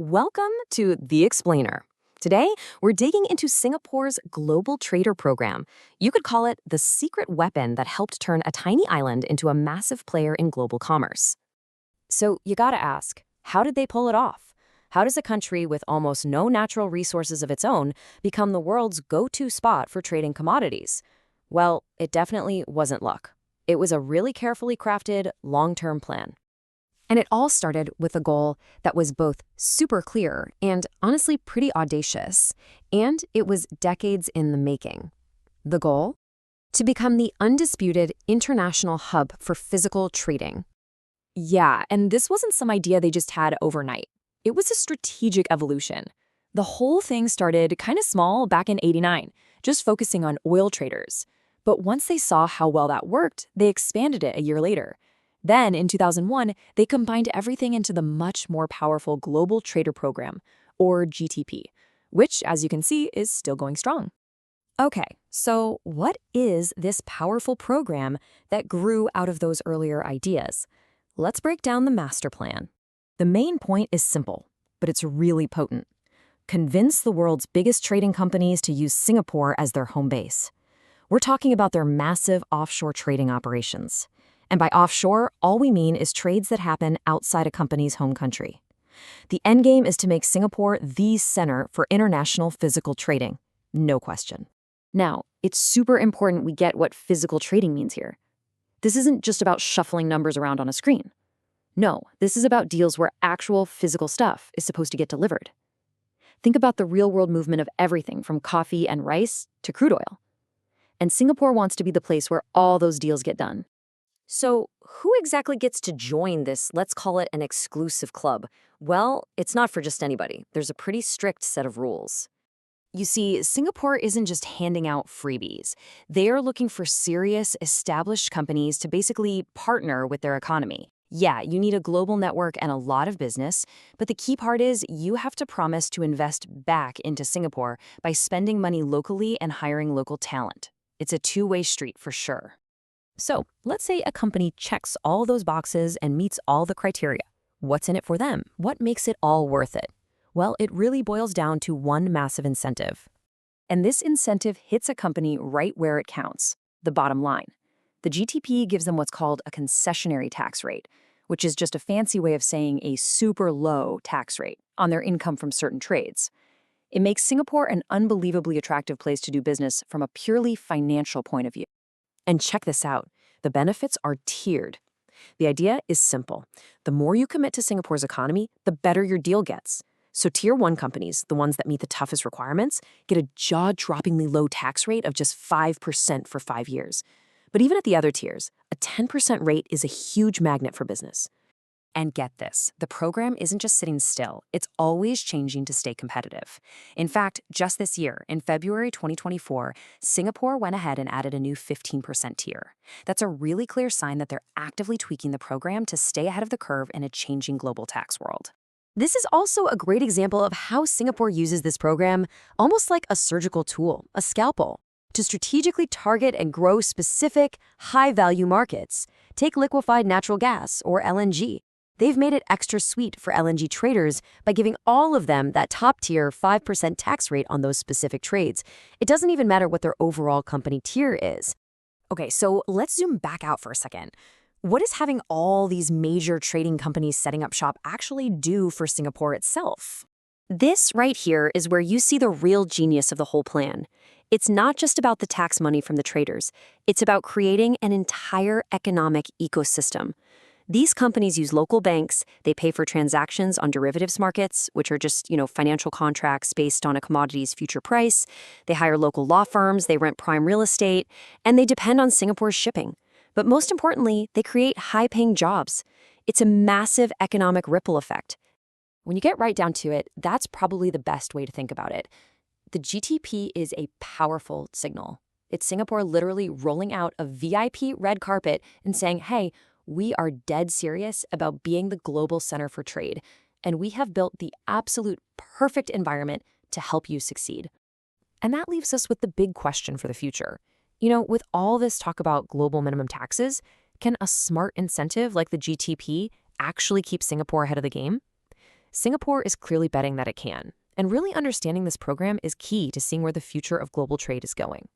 Welcome to The Explainer. Today, we're digging into Singapore's Global Trader Program. You could call it the secret weapon that helped turn a tiny island into a massive player in global commerce. So you gotta ask, how did they pull it off? How does a country with almost no natural resources of its own become the world's go-to spot for trading commodities? Well, it definitely wasn't luck. It was a really carefully crafted, long-term plan. And it all started with a goal that was both super clear and honestly pretty audacious. And it was decades in the making. The goal? To become the undisputed international hub for physical trading. Yeah, and this wasn't some idea they just had overnight. It was a strategic evolution. The whole thing started kind of small back in '89, just focusing on oil traders. But once they saw how well that worked, they expanded it a year later. Then, in 2001, they combined everything into the much more powerful Global Trader Program, or GTP, which, as you can see, is still going strong. Okay, so what is this powerful program that grew out of those earlier ideas? Let's break down the master plan. The main point is simple, but it's really potent. Convince the world's biggest trading companies to use Singapore as their home base. We're talking about their massive offshore trading operations. And by offshore, all we mean is trades that happen outside a company's home country. The endgame is to make Singapore the center for international physical trading. No question. Now, it's super important we get what physical trading means here. This isn't just about shuffling numbers around on a screen. No, this is about deals where actual physical stuff is supposed to get delivered. Think about the real-world movement of everything from coffee and rice to crude oil. And Singapore wants to be the place where all those deals get done. So who exactly gets to join this, let's call it an exclusive club? Well, it's not for just anybody. There's a pretty strict set of rules. You see, Singapore isn't just handing out freebies. They are looking for serious, established companies to basically partner with their economy. Yeah, you need a global network and a lot of business, but the key part is you have to promise to invest back into Singapore by spending money locally and hiring local talent. It's a two-way street for sure. So, let's say a company checks all those boxes and meets all the criteria. What's in it for them? What makes it all worth it? Well, it really boils down to one massive incentive. And this incentive hits a company right where it counts, the bottom line. The GTP gives them what's called a concessionary tax rate, which is just a fancy way of saying a super low tax rate on their income from certain trades. It makes Singapore an unbelievably attractive place to do business from a purely financial point of view. And check this out. The benefits are tiered. The idea is simple. The more you commit to Singapore's economy, the better your deal gets. So Tier 1 companies, the ones that meet the toughest requirements, get a jaw-droppingly low tax rate of just 5% for 5 years. But even at the other tiers, a 10% rate is a huge magnet for business. And get this, the program isn't just sitting still, it's always changing to stay competitive. In fact, just this year, in February 2024, Singapore went ahead and added a new 15% tier. That's a really clear sign that they're actively tweaking the program to stay ahead of the curve in a changing global tax world. This is also a great example of how Singapore uses this program almost like a surgical tool, a scalpel, to strategically target and grow specific, high-value markets. Take liquefied natural gas, or LNG. They've made it extra sweet for LNG traders by giving all of them that top-tier 5% tax rate on those specific trades. It doesn't even matter what their overall company tier is. Okay, so let's zoom back out for a second. What does having all these major trading companies setting up shop actually do for Singapore itself? This right here is where you see the real genius of the whole plan. It's not just about the tax money from the traders. It's about creating an entire economic ecosystem. These companies use local banks, they pay for transactions on derivatives markets, which are just, financial contracts based on a commodity's future price. They hire local law firms, they rent prime real estate, and they depend on Singapore's shipping. But most importantly, they create high-paying jobs. It's a massive economic ripple effect. When you get right down to it, that's probably the best way to think about it. The GTP is a powerful signal. It's Singapore literally rolling out a VIP red carpet and saying, hey, we are dead serious about being the global center for trade, and we have built the absolute perfect environment to help you succeed. And that leaves us with the big question for the future. With all this talk about global minimum taxes, can a smart incentive like the GTP actually keep Singapore ahead of the game? Singapore is clearly betting that it can. And really understanding this program is key to seeing where the future of global trade is going.